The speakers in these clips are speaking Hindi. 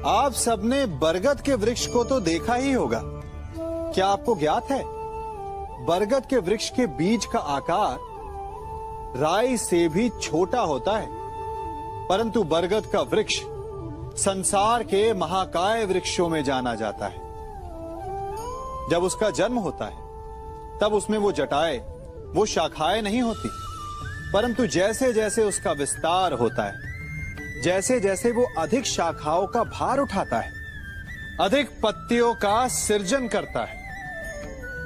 आप सबने बरगद के वृक्ष को तो देखा ही होगा। क्या आपको ज्ञात है, बरगद के वृक्ष के बीज का आकार राई से भी छोटा होता है, परंतु बरगद का वृक्ष संसार के महाकाय वृक्षों में जाना जाता है। जब उसका जन्म होता है तब उसमें वो जटाएं, वो शाखाएं नहीं होती, परंतु जैसे जैसे उसका विस्तार होता है, जैसे जैसे वो अधिक शाखाओं का भार उठाता है, अधिक पत्तियों का सृजन करता है,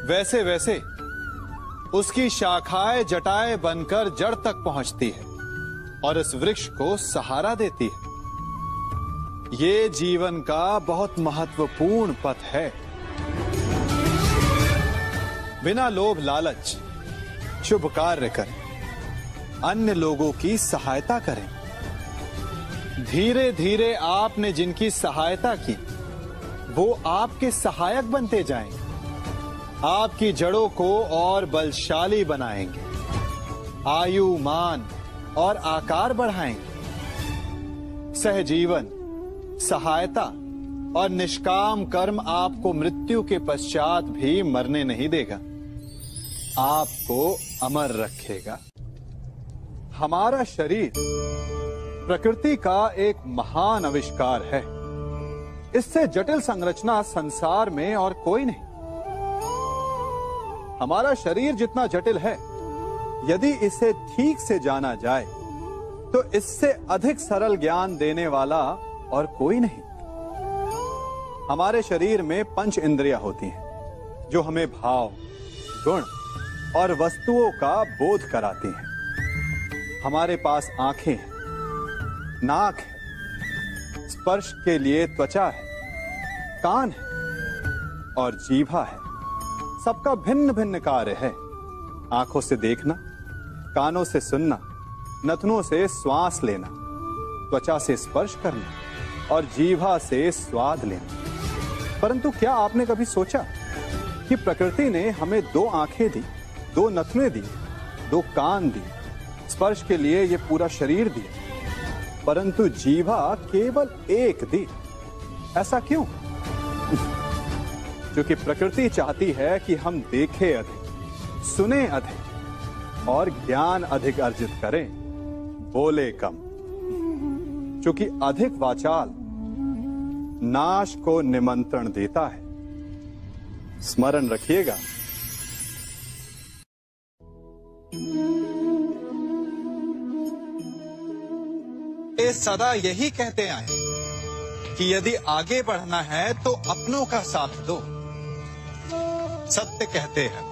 वैसे वैसे उसकी शाखाएं जटाएं बनकर जड़ तक पहुंचती है और इस वृक्ष को सहारा देती है। ये जीवन का बहुत महत्वपूर्ण पथ है। बिना लोभ लालच शुभ कार्य करें, अन्य लोगों की सहायता करें। धीरे धीरे आपने जिनकी सहायता की वो आपके सहायक बनते जाएंगे, आपकी जड़ों को और बलशाली बनाएंगे, आयु मान और आकार बढ़ाएंगे। सहजीवन, सहायता और निष्काम कर्म आपको मृत्यु के पश्चात भी मरने नहीं देगा, आपको अमर रखेगा। हमारा शरीर प्रकृति का एक महान आविष्कार है। इससे जटिल संरचना संसार में और कोई नहीं। हमारा शरीर जितना जटिल है, यदि इसे ठीक से जाना जाए तो इससे अधिक सरल ज्ञान देने वाला और कोई नहीं। हमारे शरीर में पंच इंद्रियां होती हैं जो हमें भाव, गुण और वस्तुओं का बोध कराती हैं। हमारे पास आंखें हैं, नाक है, स्पर्श के लिए त्वचा है, कान है और जीभा है। सबका भिन्न भिन्न कार्य है। आंखों से देखना, कानों से सुनना, नथनों से श्वास लेना, त्वचा से स्पर्श करना और जीभा से स्वाद लेना। परंतु क्या आपने कभी सोचा कि प्रकृति ने हमें दो आंखें दी, दो नथने दी, दो कान दी, स्पर्श के लिए ये पूरा शरीर दिया, परंतु जीभा केवल एक दी? ऐसा क्यों? क्योंकि प्रकृति चाहती है कि हम देखें अधिक, सुने अधिक और ज्ञान अधिक अर्जित करें, बोले कम। क्योंकि अधिक वाचाल नाश को निमंत्रण देता है। स्मरण रखिएगा। ये सदा यही कहते आए कि यदि आगे बढ़ना है तो अपनों का साथ दो। सत्य कहते हैं,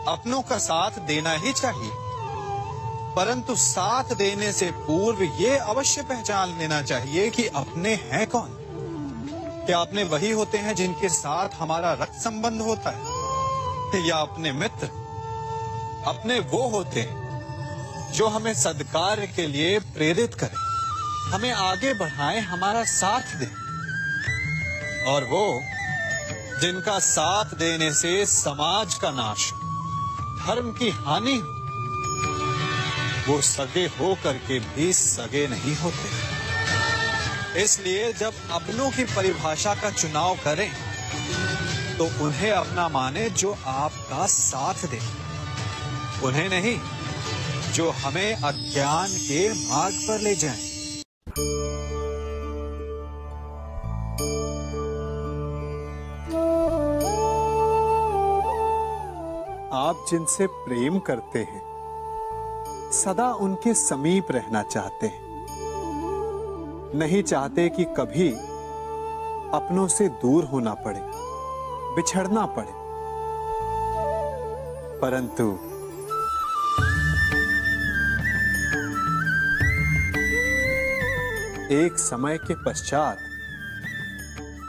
अपनों का साथ देना ही चाहिए, परंतु साथ देने से पूर्व ये अवश्य पहचान लेना चाहिए कि अपने हैं कौन। क्या अपने वही होते हैं जिनके साथ हमारा रक्त संबंध होता है, या अपने मित्र? अपने वो होते हैं जो हमें सद्कार्य के लिए प्रेरित करें, हमें आगे बढ़ाएं, हमारा साथ दें। और वो जिनका साथ देने से समाज का नाश, धर्म की हानि हो, वो सगे हो करके भी सगे नहीं होते। इसलिए जब अपनों की परिभाषा का चुनाव करें तो उन्हें अपना माने जो आपका साथ दे, उन्हें नहीं जो हमें अज्ञान के मार्ग पर ले जाएं। आप जिनसे प्रेम करते हैं, सदा उनके समीप रहना चाहते हैं, नहीं चाहते कि कभी अपनों से दूर होना पड़े, बिछड़ना पड़े। परंतु एक समय के पश्चात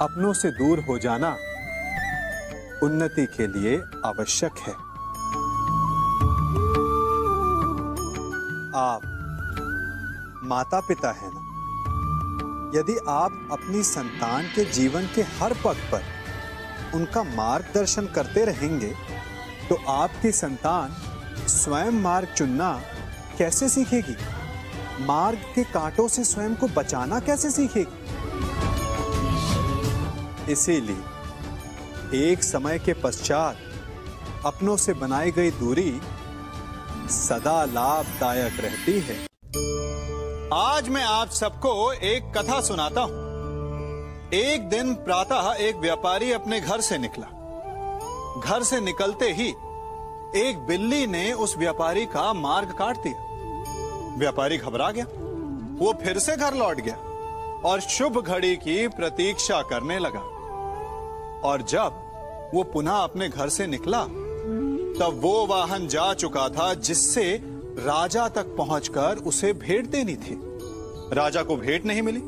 अपनों से दूर हो जाना उन्नति के लिए आवश्यक है। आप माता पिता हैं ना? यदि आप अपनी संतान के जीवन के हर पग पर उनका मार्गदर्शन करते रहेंगे तो आपकी संतान स्वयं मार्ग चुनना कैसे सीखेगी? मार्ग के कांटों से स्वयं को बचाना कैसे सीखेगी? इसीलिए एक समय के पश्चात अपनों से बनाई गई दूरी सदा लाभदायक रहती है। आज मैं आप सबको एक कथा सुनाता हूं। एक दिन प्रातः एक व्यापारी अपने घर से निकला। घर से निकलते ही एक बिल्ली ने उस व्यापारी का मार्ग काट दिया। व्यापारी घबरा गया। वो फिर से घर लौट गया और शुभ घड़ी की प्रतीक्षा करने लगा। और जब वो पुनः अपने घर से निकला तब वो वाहन जा चुका था जिससे राजा तक पहुंचकर उसे भेंट देनी थी। राजा को भेंट नहीं मिली।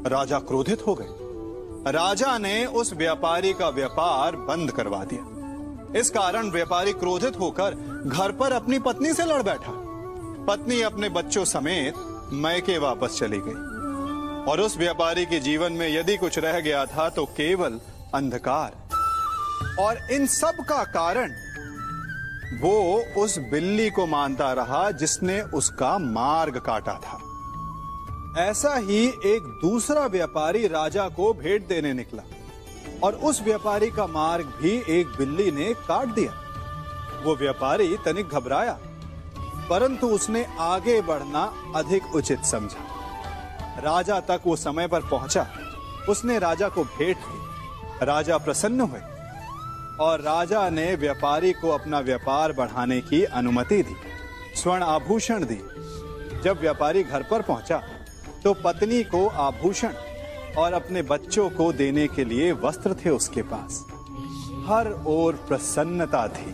राजा क्रोधित हो गए। राजा ने उस व्यापारी का व्यापार बंद करवा दिया। इस कारण व्यापारी क्रोधित होकर घर पर अपनी पत्नी से लड़ बैठा। पत्नी अपने बच्चों समेत मैके वापस चली गई और उस व्यापारी के जीवन में यदि कुछ रह गया था तो केवल अंधकार। और इन सब का कारण वो उस बिल्ली को मानता रहा जिसने उसका मार्ग काटा था। ऐसा ही एक दूसरा व्यापारी राजा को भेंट देने निकला और उस व्यापारी का मार्ग भी एक बिल्ली ने काट दिया। वो व्यापारी तनिक घबराया, परंतु उसने आगे बढ़ना अधिक उचित समझा। राजा तक वो समय पर पहुंचा। उसने राजा को भेंट दी। राजा प्रसन्न हुए और राजा ने व्यापारी को अपना व्यापार बढ़ाने की अनुमति दी, स्वर्ण आभूषण दी। जब व्यापारी घर पर पहुंचा तो पत्नी को आभूषण और अपने बच्चों को देने के लिए वस्त्र थे उसके पास। हर ओर प्रसन्नता थी।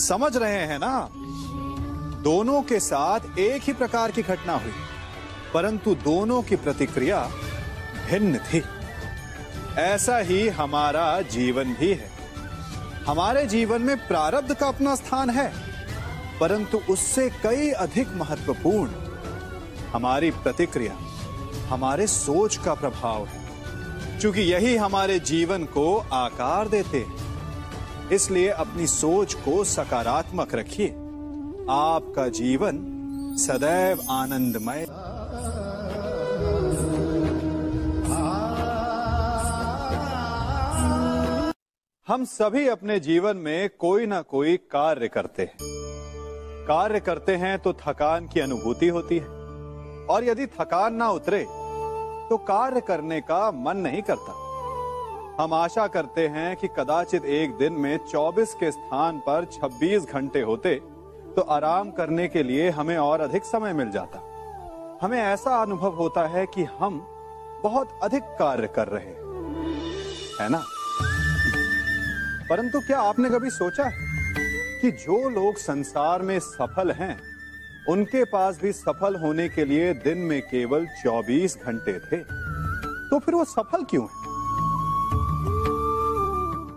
समझ रहे हैं ना? दोनों के साथ एक ही प्रकार की घटना हुई, परंतु दोनों की प्रतिक्रिया भिन्न थी। ऐसा ही हमारा जीवन भी है। हमारे जीवन में प्रारब्ध का अपना स्थान है, परंतु उससे कई अधिक महत्वपूर्ण हमारी प्रतिक्रिया, हमारे सोच का प्रभाव है, क्योंकि यही हमारे जीवन को आकार देते हैं। इसलिए अपनी सोच को सकारात्मक रखिए। आपका जीवन सदैव आनंदमय। हम सभी अपने जीवन में कोई ना कोई कार्य करते हैं। कार्य करते हैं तो थकान की अनुभूति होती है और यदि थकान ना उतरे तो कार्य करने का मन नहीं करता। हम आशा करते हैं कि कदाचित एक दिन में 24 के स्थान पर 26 घंटे होते तो आराम करने के लिए हमें और अधिक समय मिल जाता। हमें ऐसा अनुभव होता है कि हम बहुत अधिक कार्य कर रहे हैं, है ना? परंतु क्या आपने कभी सोचा है कि जो लोग संसार में सफल हैं, उनके पास भी सफल होने के लिए दिन में केवल 24 घंटे थे? तो फिर वो सफल क्यों है?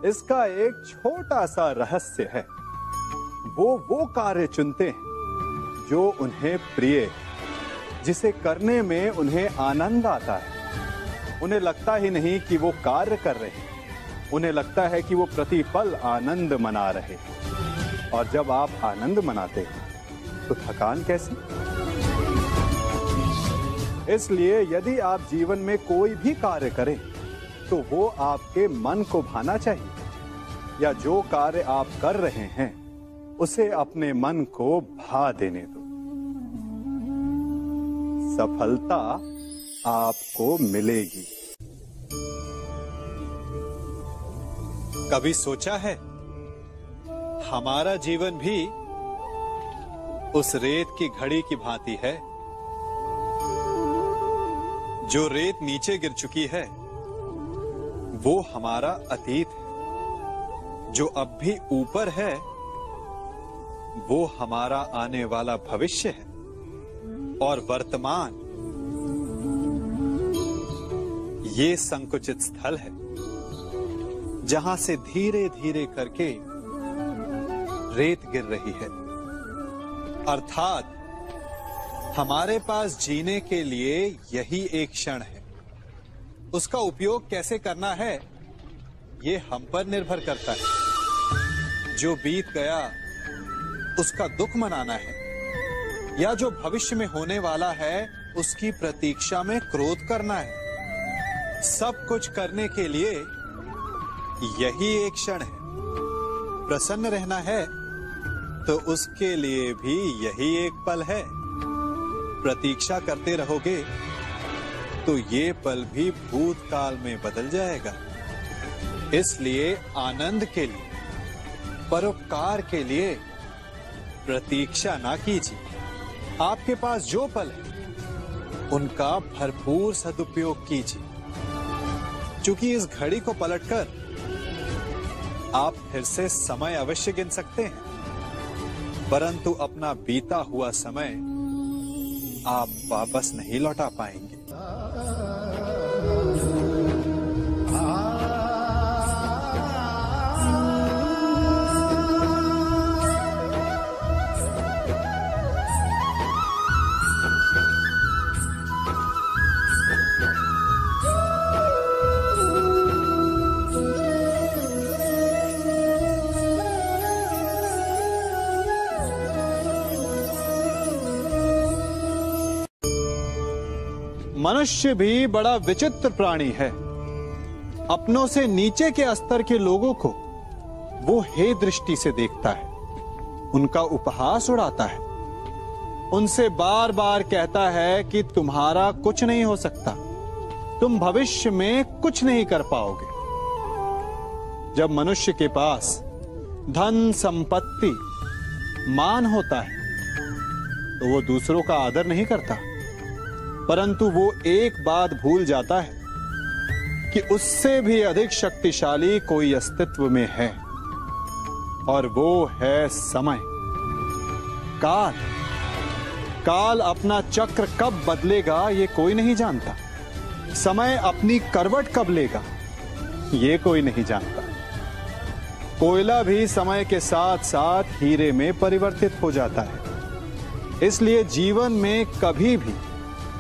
इसका एक छोटा सा रहस्य है। वो कार्य चुनते हैं जो उन्हें प्रिय है, जिसे करने में उन्हें आनंद आता है। उन्हें लगता ही नहीं कि वो कार्य कर रहे हैं, उन्हें लगता है कि वो प्रतिपल आनंद मना रहे हैं। और जब आप आनंद मनाते हैं तो थकान कैसी? इसलिए यदि आप जीवन में कोई भी कार्य करें तो वो आपके मन को भाना चाहिए, या जो कार्य आप कर रहे हैं उसे अपने मन को भा देने दो। सफलता आपको मिलेगी। कभी सोचा है हमारा जीवन भी उस रेत की घड़ी की भांति है? जो रेत नीचे गिर चुकी है वो हमारा अतीत है, जो अब भी ऊपर है वो हमारा आने वाला भविष्य है, और वर्तमान ये संकुचित स्थल है जहां से धीरे धीरे करके रेत गिर रही है। अर्थात हमारे पास जीने के लिए यही एक क्षण है। उसका उपयोग कैसे करना है ये हम पर निर्भर करता है। जो बीत गया उसका दुख मनाना है, या जो भविष्य में होने वाला है उसकी प्रतीक्षा में क्रोध करना है। सब कुछ करने के लिए यही एक क्षण है। प्रसन्न रहना है तो उसके लिए भी यही एक पल है। प्रतीक्षा करते रहोगे तो ये पल भी भूतकाल में बदल जाएगा। इसलिए आनंद के लिए, परोपकार के लिए प्रतीक्षा ना कीजिए। आपके पास जो पल है उनका भरपूर सदुपयोग कीजिए, क्योंकि इस घड़ी को पलटकर आप फिर से समय अवश्य गिन सकते हैं, परंतु अपना बीता हुआ समय आप वापस नहीं लौटा पाएंगे। मनुष्य भी बड़ा विचित्र प्राणी है। अपनों से नीचे के स्तर के लोगों को वो हे दृष्टि से देखता है, उनका उपहास उड़ाता है, उनसे बार बार कहता है कि तुम्हारा कुछ नहीं हो सकता, तुम भविष्य में कुछ नहीं कर पाओगे। जब मनुष्य के पास धन, संपत्ति, मान होता है तो वो दूसरों का आदर नहीं करता, परंतु वो एक बात भूल जाता है कि उससे भी अधिक शक्तिशाली कोई अस्तित्व में है, और वो है समय। काल। काल अपना चक्र कब बदलेगा ये कोई नहीं जानता। समय अपनी करवट कब लेगा ये कोई नहीं जानता। कोयला भी समय के साथ साथ हीरे में परिवर्तित हो जाता है। इसलिए जीवन में कभी भी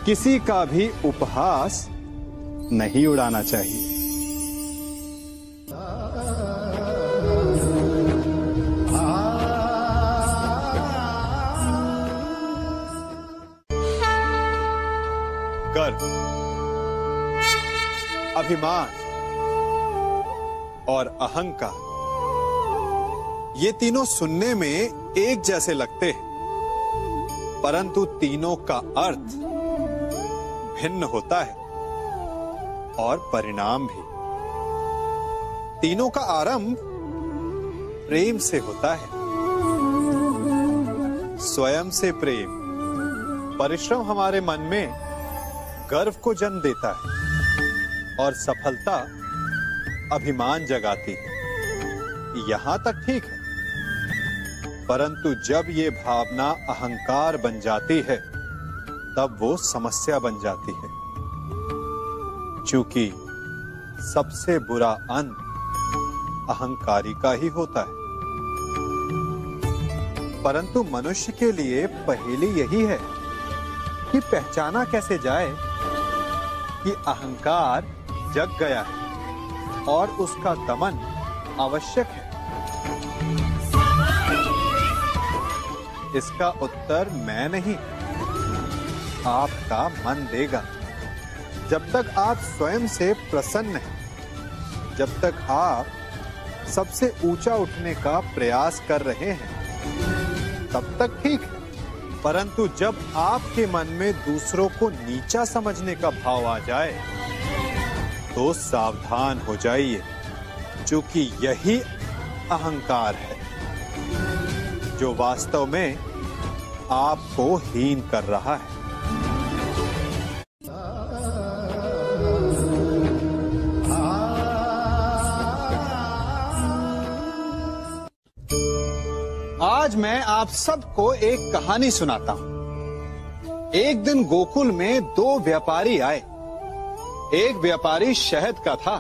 किसी का भी उपहास नहीं उड़ाना चाहिए। गर्व, अभिमान और अहंकार, ये तीनों सुनने में एक जैसे लगते हैं, परंतु तीनों का अर्थ भिन्न होता है और परिणाम भी। तीनों का आरंभ प्रेम से होता है। स्वयं से प्रेम, परिश्रम हमारे मन में गर्व को जन्म देता है और सफलता अभिमान जगाती है। यहां तक ठीक है, परंतु जब ये भावना अहंकार बन जाती है तब वो समस्या बन जाती है, क्योंकि सबसे बुरा अंत अहंकारी का ही होता है। परंतु मनुष्य के लिए पहेली यही है कि पहचाना कैसे जाए कि अहंकार जग गया है और उसका दमन आवश्यक है। इसका उत्तर मैं नहीं, आपका मन देगा। जब तक आप स्वयं से प्रसन्न हैं, जब तक आप सबसे ऊंचा उठने का प्रयास कर रहे हैं, तब तक ठीक है। परंतु जब आपके मन में दूसरों को नीचा समझने का भाव आ जाए तो सावधान हो जाइए, क्योंकि यही अहंकार है जो वास्तव में आपको हीन कर रहा है। आज मैं आप सबको एक कहानी सुनाता हूं। एक दिन गोकुल में दो व्यापारी आए। एक व्यापारी शहद का था,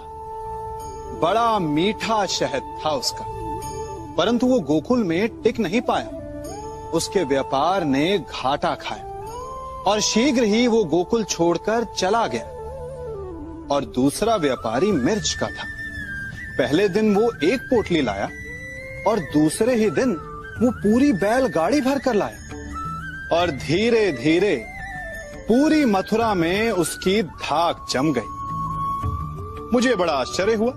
बड़ा मीठा शहद था उसका, परंतु वो गोकुल में टिक नहीं पाया। उसके व्यापार ने घाटा खाया और शीघ्र ही वो गोकुल छोड़कर चला गया। और दूसरा व्यापारी मिर्च का था। पहले दिन वो एक पोटली लाया और दूसरे ही दिन वो पूरी बैलगाड़ी भर कर लाया, और धीरे धीरे पूरी मथुरा में उसकी धाक जम गई। मुझे बड़ा आश्चर्य हुआ।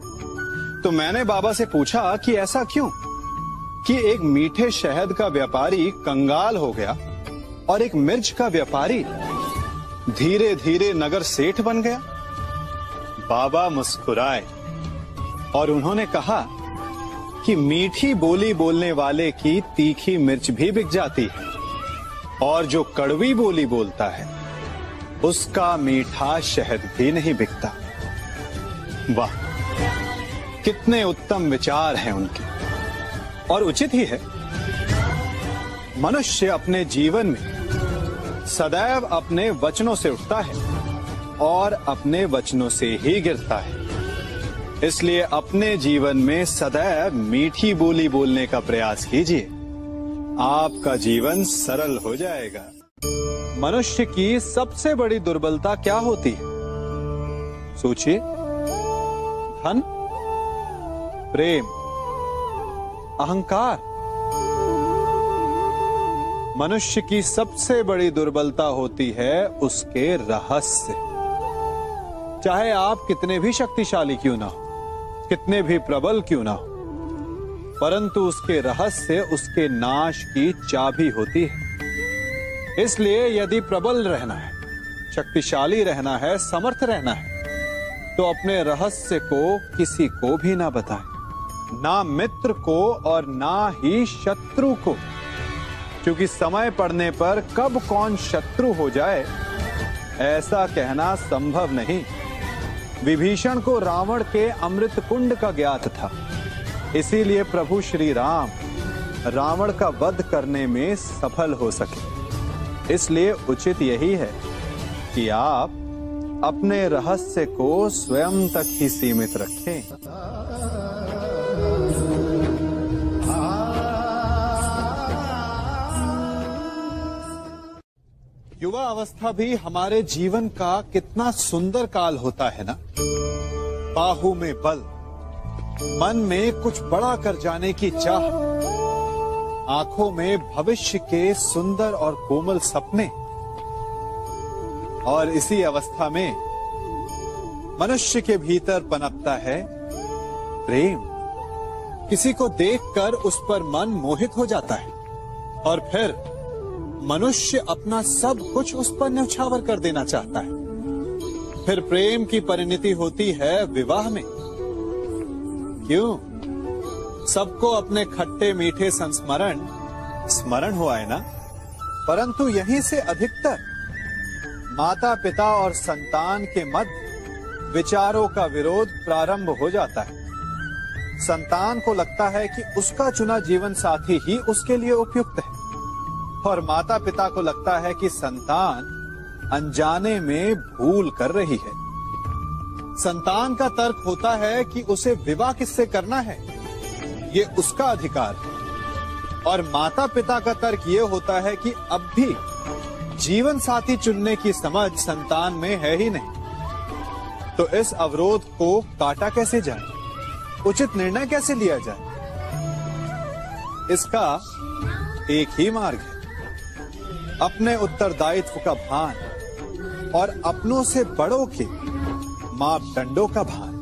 तो मैंने बाबा से पूछा कि ऐसा क्यों कि एक मीठे शहद का व्यापारी कंगाल हो गया और एक मिर्च का व्यापारी धीरे धीरे नगर सेठ बन गया। बाबा मुस्कुराए और उन्होंने कहा कि मीठी बोली बोलने वाले की तीखी मिर्च भी बिक जाती है और जो कड़वी बोली बोलता है उसका मीठा शहद भी नहीं बिकता। वाह, कितने उत्तम विचार हैं उनके, और उचित ही है। मनुष्य अपने जीवन में सदैव अपने वचनों से उठता है और अपने वचनों से ही गिरता है। इसलिए अपने जीवन में सदैव मीठी बोली बोलने का प्रयास कीजिए, आपका जीवन सरल हो जाएगा। मनुष्य की सबसे बड़ी दुर्बलता क्या होती है? सोचिए। धन, प्रेम, अहंकार। मनुष्य की सबसे बड़ी दुर्बलता होती है उसके रहस्य। चाहे आप कितने भी शक्तिशाली क्यों ना हो, कितने भी प्रबल क्यों ना हो, परंतु उसके रहस्य उसके नाश की चाबी होती है। इसलिए यदि प्रबल रहना है, शक्तिशाली रहना है, समर्थ रहना है, तो अपने रहस्य को किसी को भी ना बताएं, ना मित्र को और ना ही शत्रु को, क्योंकि समय पड़ने पर कब कौन शत्रु हो जाए ऐसा कहना संभव नहीं। विभीषण को रावण के अमृत कुंड का ज्ञात था, इसीलिए प्रभु श्री राम रावण का वध करने में सफल हो सके। इसलिए उचित यही है कि आप अपने रहस्य को स्वयं तक ही सीमित रखें। युवा अवस्था भी हमारे जीवन का कितना सुंदर काल होता है ना। बाहु में बल, मन में कुछ बड़ा कर जाने की चाह, आंखों में भविष्य के सुंदर और कोमल सपने। और इसी अवस्था में मनुष्य के भीतर पनपता है प्रेम। किसी को देखकर उस पर मन मोहित हो जाता है और फिर मनुष्य अपना सब कुछ उस पर न्यौछावर कर देना चाहता है। फिर प्रेम की परिणति होती है विवाह में। क्यों? सबको अपने खट्टे मीठे संस्मरण स्मरण हुआ है ना। परंतु यहीं से अधिकतर माता पिता और संतान के मध्य विचारों का विरोध प्रारंभ हो जाता है। संतान को लगता है कि उसका चुना जीवन साथी ही उसके लिए उपयुक्त है, और माता पिता को लगता है कि संतान अनजाने में भूल कर रही है। संतान का तर्क होता है कि उसे विवाह किससे करना है, ये उसका अधिकार है, और माता पिता का तर्क ये होता है कि अब भी जीवन साथी चुनने की समझ संतान में है ही नहीं। तो इस अवरोध को काटा कैसे जाए, उचित निर्णय कैसे लिया जाए? इसका एक ही मार्ग है, अपने उत्तरदायित्व का भान और अपनों से बड़ों के मापदंडों का भान।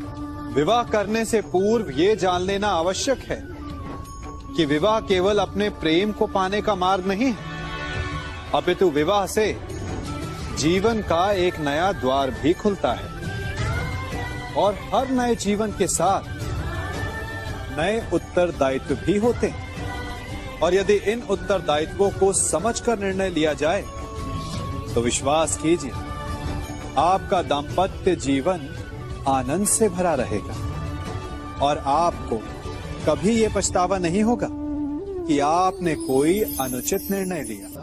विवाह करने से पूर्व ये जान लेना आवश्यक है कि विवाह केवल अपने प्रेम को पाने का मार्ग नहीं है, अपितु विवाह से जीवन का एक नया द्वार भी खुलता है, और हर नए जीवन के साथ नए उत्तरदायित्व भी होते हैं। और यदि इन उत्तरदायित्वों को समझकर निर्णय लिया जाए तो विश्वास कीजिए आपका दाम्पत्य जीवन आनंद से भरा रहेगा, और आपको कभी ये पछतावा नहीं होगा कि आपने कोई अनुचित निर्णय लिया।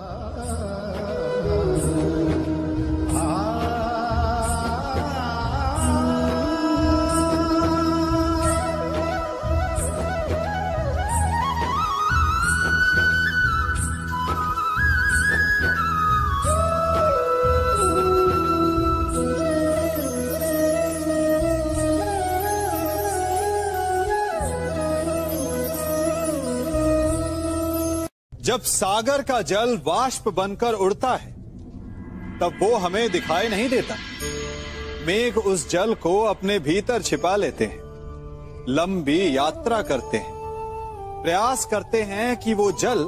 जब सागर का जल वाष्प बनकर उड़ता है तब वो हमें दिखाई नहीं देता, मेघ उस जल को अपने भीतर छिपा लेते हैं, लंबी यात्रा करते हैं, प्रयास करते हैं कि वो जल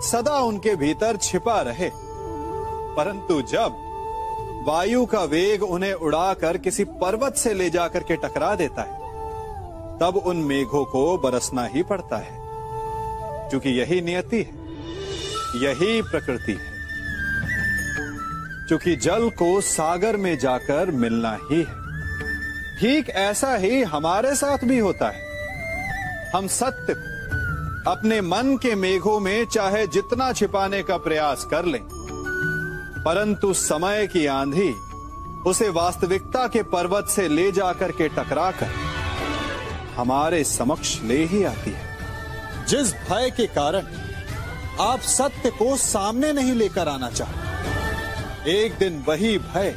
सदा उनके भीतर छिपा रहे। परंतु जब वायु का वेग उन्हें उड़ाकर किसी पर्वत से ले जाकर के टकरा देता है, तब उन मेघों को बरसना ही पड़ता है, क्योंकि यही नियति है, यही प्रकृति है। क्योंकि जल को सागर में जाकर मिलना ही है। ठीक ऐसा ही हमारे साथ भी होता है। हम सत्य को अपने मन के मेघों में चाहे जितना छिपाने का प्रयास कर लें, परंतु समय की आंधी उसे वास्तविकता के पर्वत से ले जाकर के टकराकर हमारे समक्ष ले ही आती है। जिस भय के कारण आप सत्य को सामने नहीं लेकर आना चाहते, एक दिन वही भय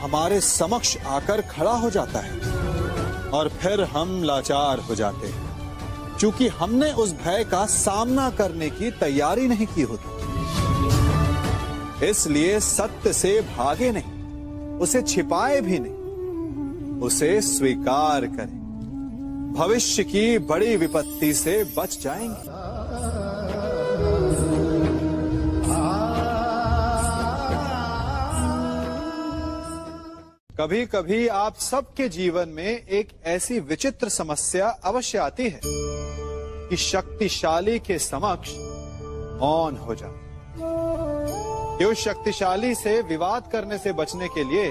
हमारे समक्ष आकर खड़ा हो जाता है और फिर हम लाचार हो जाते हैं, क्योंकि हमने उस भय का सामना करने की तैयारी नहीं की होती। इसलिए सत्य से भागे नहीं, उसे छिपाए भी नहीं, उसे स्वीकार करें। भविष्य की बड़ी विपत्ति से बच जाएंगे। कभी कभी आप सबके जीवन में एक ऐसी विचित्र समस्या अवश्य आती है कि शक्तिशाली के समक्ष मौन हो जाए। कि उस शक्तिशाली से विवाद करने से बचने के लिए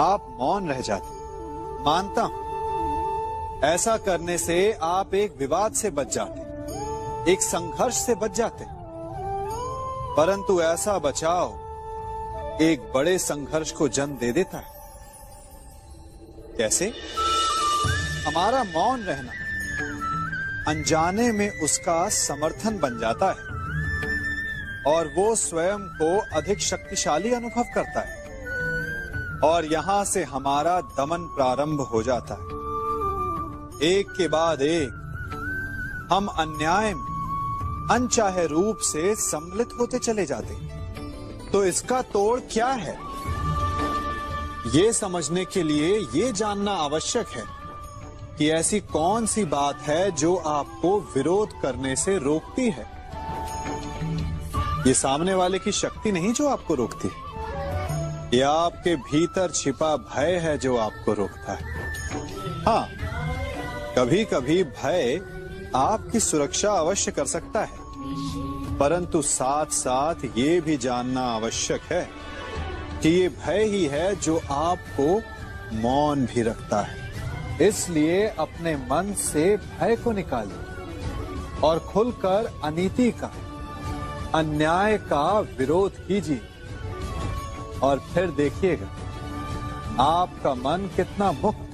आप मौन रह जाते। मानता हूं, ऐसा करने से आप एक विवाद से बच जाते, एक संघर्ष से बच जाते। परंतु ऐसा बचाव एक बड़े संघर्ष को जन्म दे देता है। कैसे? हमारा मौन रहना अनजाने में उसका समर्थन बन जाता है और वो स्वयं को अधिक शक्तिशाली अनुभव करता है, और यहां से हमारा दमन प्रारंभ हो जाता है। एक के बाद एक हम अन्याय में अनचाहे रूप से सम्मिलित होते चले जाते हैं। तो इसका तोड़ क्या है? ये समझने के लिए ये जानना आवश्यक है कि ऐसी कौन सी बात है जो आपको विरोध करने से रोकती है। ये सामने वाले की शक्ति नहीं जो आपको रोकती है, ये आपके भीतर छिपा भय है जो आपको रोकता है। हाँ, कभी कभी भय आपकी सुरक्षा अवश्य कर सकता है, परंतु साथ साथ ये भी जानना आवश्यक है कि ये भय ही है जो आपको मौन भी रखता है। इसलिए अपने मन से भय को निकालिए और खुलकर अनीति का, अन्याय का विरोध कीजिए, और फिर देखिएगा आपका मन कितना मुक्त,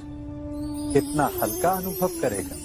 कितना हल्का अनुभव करेगा।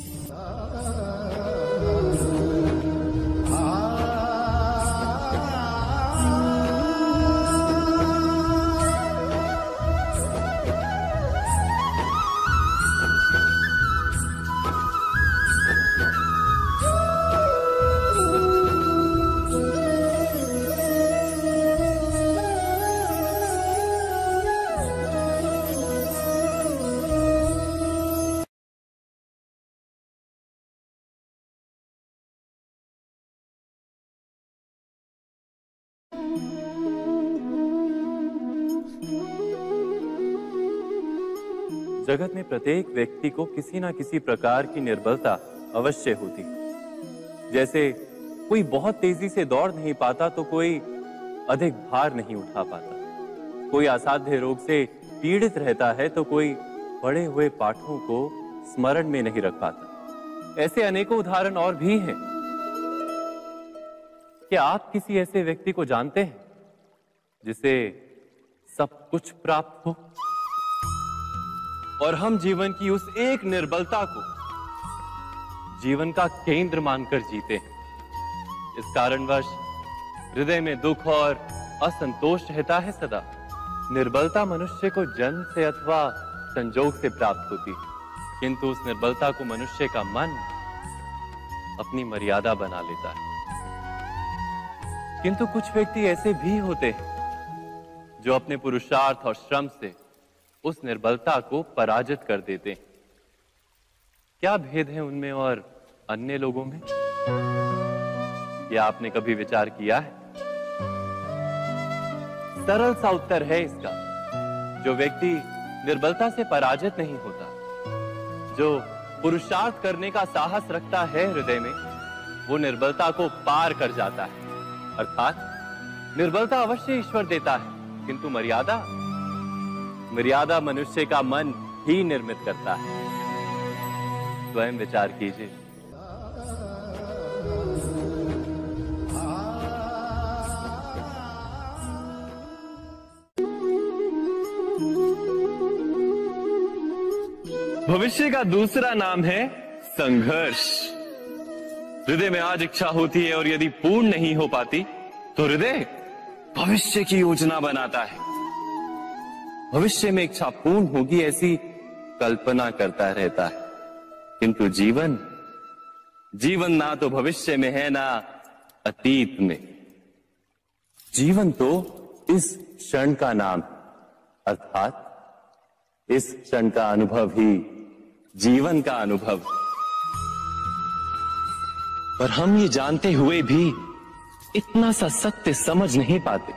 जगत में प्रत्येक व्यक्ति को किसी ना किसी प्रकार की निर्बलता अवश्य होती है। जैसे कोई बहुत तेजी से दौड़ नहीं पाता तो कोई अधिक भार नहीं उठा पाता, कोई असाध्य रोग से पीड़ित रहता है तो कोई पढ़े हुए पाठों को स्मरण में नहीं रख पाता। ऐसे अनेकों उदाहरण और भी हैं। क्या आप किसी ऐसे व्यक्ति को जानते हैं जिसे सब कुछ प्राप्त हो और हम जीवन की उस एक निर्बलता को जीवन का केंद्र मानकर जीते हैं? इस कारणवश हृदय में दुख और असंतोष रहता है सदा। निर्बलता मनुष्य को जन्म से अथवा संजोग से प्राप्त होती है, किंतु उस निर्बलता को मनुष्य का मन अपनी मर्यादा बना लेता है। किंतु कुछ व्यक्ति ऐसे भी होते हैं जो अपने पुरुषार्थ और श्रम से उस निर्बलता को पराजित कर देते हैं। क्या भेद है उनमें और अन्य लोगों में? क्या आपने कभी विचार किया है? सरल सा उत्तर है इसका। जो व्यक्ति निर्बलता से पराजित नहीं होता, जो पुरुषार्थ करने का साहस रखता है हृदय में, वो निर्बलता को पार कर जाता है। अर्थात निर्बलता अवश्य ईश्वर देता है, किंतु मर्यादा मनुष्य का मन ही निर्मित करता है। स्वयं विचार कीजिए। भविष्य का दूसरा नाम है संघर्ष। हृदय में आज इच्छा होती है और यदि पूर्ण नहीं हो पाती तो हृदय भविष्य की योजना बनाता है। भविष्य में इच्छा पूर्ण होगी ऐसी कल्पना करता रहता है, किंतु जीवन ना तो भविष्य में है ना अतीत में। जीवन तो इस क्षण का नाम, अर्थात इस क्षण का अनुभव ही जीवन का अनुभव। पर हम ये जानते हुए भी इतना सा सत्य समझ नहीं पाते।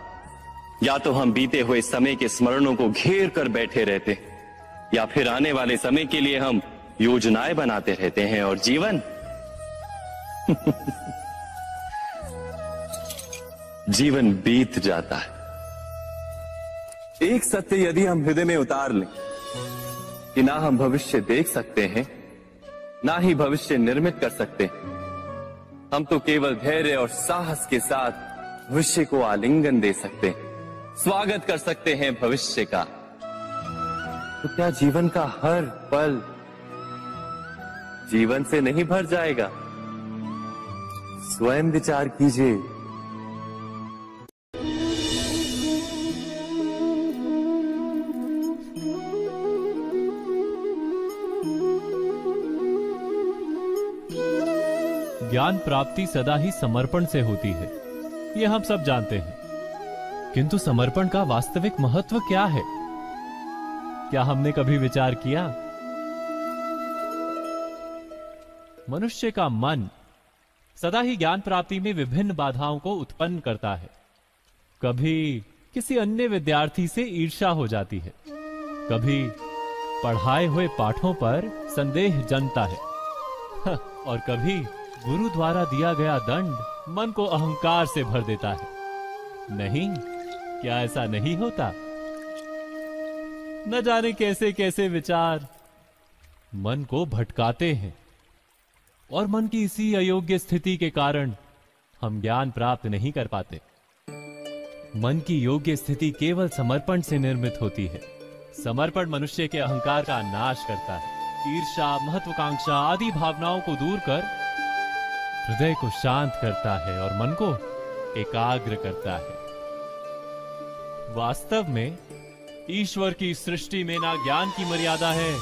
या तो हम बीते हुए समय के स्मरणों को घेर कर बैठे रहते, या फिर आने वाले समय के लिए हम योजनाएं बनाते रहते हैं। और जीवन जीवन बीत जाता है। एक सत्य यदि हम हृदय में उतार लें कि ना हम भविष्य देख सकते हैं, ना ही भविष्य निर्मित कर सकते हैं, हम तो केवल धैर्य और साहस के साथ भविष्य को आलिंगन दे सकते हैं, स्वागत कर सकते हैं भविष्य का। तो क्या जीवन का हर पल जीवन से नहीं भर जाएगा? स्वयं विचार कीजिए। ज्ञान प्राप्ति सदा ही समर्पण से होती है, ये हम सब जानते हैं। किंतु समर्पण का वास्तविक महत्व क्या है? क्या हमने कभी विचार किया? मनुष्य का मन सदा ही ज्ञान प्राप्ति में विभिन्न बाधाओं को उत्पन्न करता है। कभी किसी अन्य विद्यार्थी से ईर्ष्या हो जाती है, कभी पढ़ाए हुए पाठों पर संदेह जन्मता है, और कभी गुरु द्वारा दिया गया दंड मन को अहंकार से भर देता है। नहीं, क्या ऐसा नहीं होता? न जाने कैसे कैसे विचार मन को भटकाते हैं, और मन की इसी अयोग्य स्थिति के कारण हम ज्ञान प्राप्त नहीं कर पाते। मन की योग्य स्थिति केवल समर्पण से निर्मित होती है। समर्पण मनुष्य के अहंकार का नाश करता है। ईर्ष्या, महत्वाकांक्षा आदि भावनाओं को दूर कर हृदय को शांत करता है और मन को एकाग्र करता है। वास्तव में ईश्वर की सृष्टि में ना ज्ञान की मर्यादा है,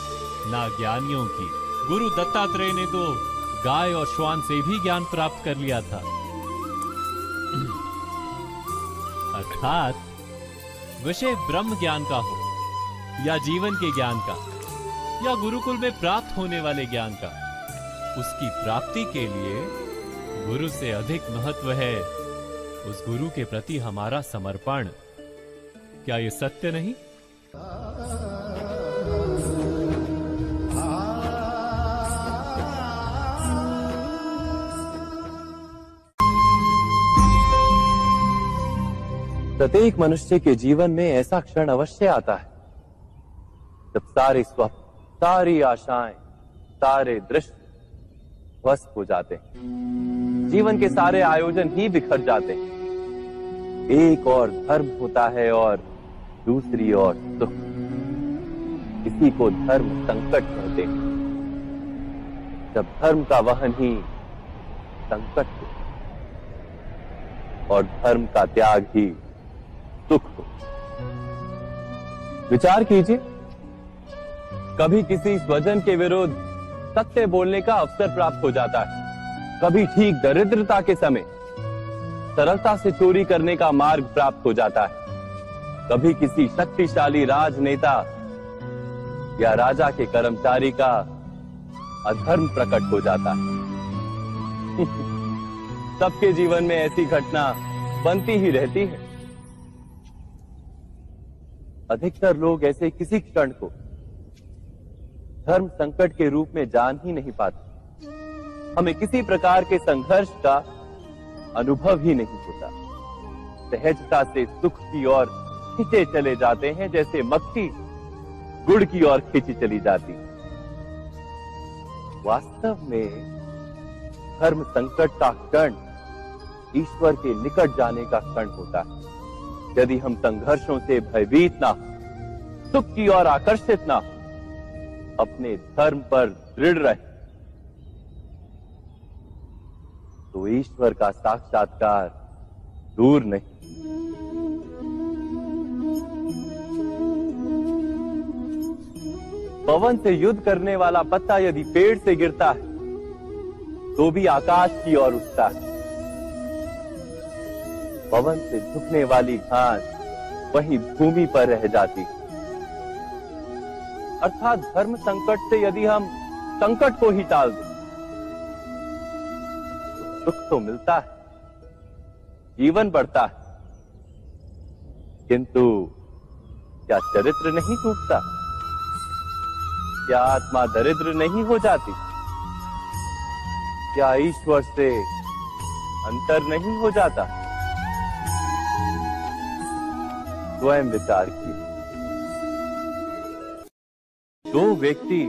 ना ज्ञानियों की। गुरु दत्तात्रेय ने तो गाय और श्वान से भी ज्ञान प्राप्त कर लिया था। अर्थात विषय ब्रह्म ज्ञान का हो, या जीवन के ज्ञान का, या गुरुकुल में प्राप्त होने वाले ज्ञान का, उसकी प्राप्ति के लिए गुरु से अधिक महत्व है उस गुरु के प्रति हमारा समर्पण। क्या यह सत्य नहीं? प्रत्येक मनुष्य के जीवन में ऐसा क्षण अवश्य आता है जब सारे स्वप्न, सारी आशाएं, सारे दृश्य ध्वस्त हो जाते हैं। जीवन के सारे आयोजन ही बिखर जाते हैं। एक और धर्म होता है और दूसरी ओर सुख। इसी को धर्म संकट कहते हैं। जब धर्म का वहन ही संकट हो और धर्म का त्याग ही सुख हो। विचार कीजिए, कभी किसी स्वजन के विरुद्ध सत्य बोलने का अवसर प्राप्त हो जाता है, कभी ठीक दरिद्रता के समय सरलता से चोरी करने का मार्ग प्राप्त हो जाता है, कभी किसी शक्तिशाली राजनेता या राजा के कर्मचारी का अधर्म प्रकट हो जाता है। सबके जीवन में ऐसी घटना बनती ही रहती है। अधिकतर लोग ऐसे किसी क्षण को धर्म संकट के रूप में जान ही नहीं पाते। हमें किसी प्रकार के संघर्ष का अनुभव ही नहीं होता। सहजता से सुख की ओर खींचे चले जाते हैं, जैसे मक्खी गुड़ की ओर खींची चली जाती। वास्तव में धर्म संकट का क्षण ईश्वर के निकट जाने का क्षण होता है। यदि हम संघर्षों से भयभीत ना हो, सुख की ओर आकर्षित ना हो, अपने धर्म पर दृढ़ रहे, तो ईश्वर का साक्षात्कार दूर नहीं। पवन से युद्ध करने वाला पत्ता यदि पेड़ से गिरता है तो भी आकाश की ओर उठता है। पवन से झुकने वाली घास वहीं भूमि पर रह जाती है। अर्थात धर्म संकट से यदि हम संकट को ही टाल दें तो सुख तो मिलता है, जीवन बढ़ता है, किंतु क्या चरित्र नहीं टूटता? क्या आत्मा दरिद्र नहीं हो जाती? क्या ईश्वर से अंतर नहीं हो जाता? स्वयं विचार कीजिए। दो व्यक्ति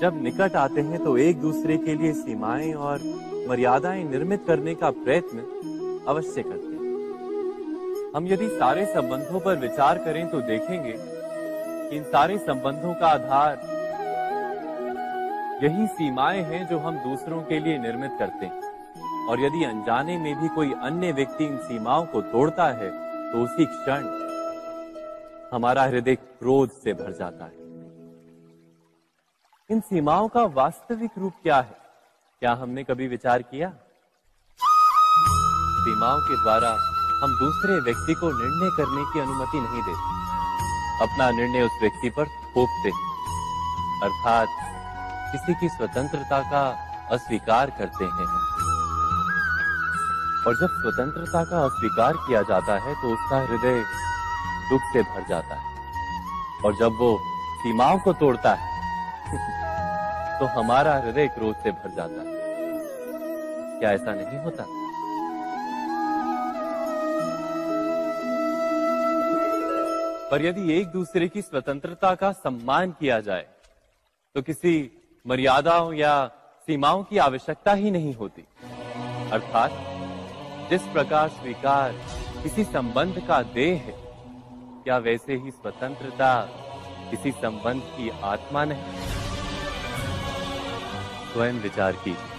जब निकट आते हैं तो एक दूसरे के लिए सीमाएं और मर्यादाएं निर्मित करने का प्रयत्न अवश्य करते हैं। हम यदि सारे संबंधों पर विचार करें तो देखेंगे कि इन सारे संबंधों का आधार यही सीमाएं हैं जो हम दूसरों के लिए निर्मित करते हैं। और यदि अनजाने में भी कोई अन्य व्यक्ति इन सीमाओं को तोड़ता है तो उसी क्षण हमारा हृदय क्रोध से भर जाता है। इन सीमाओं का वास्तविक रूप क्या है? क्या हमने कभी विचार किया? सीमाओं के द्वारा हम दूसरे व्यक्ति को निर्णय करने की अनुमति नहीं देते। अपना निर्णय उस व्यक्ति पर थोपते, अर्थात किसी की स्वतंत्रता का अस्वीकार करते हैं। और जब स्वतंत्रता का अस्वीकार किया जाता है तो उसका हृदय दुख से भर जाता है। और जब वो सीमाओं को तोड़ता है तो हमारा हृदय क्रोध से भर जाता है। क्या ऐसा नहीं होता? पर यदि एक दूसरे की स्वतंत्रता का सम्मान किया जाए तो किसी मर्यादाओं या सीमाओं की आवश्यकता ही नहीं होती। अर्थात जिस प्रकार स्वीकार किसी संबंध का देह है, क्या वैसे ही स्वतंत्रता किसी संबंध की आत्मा नहीं? स्वयं विचार कीजिए।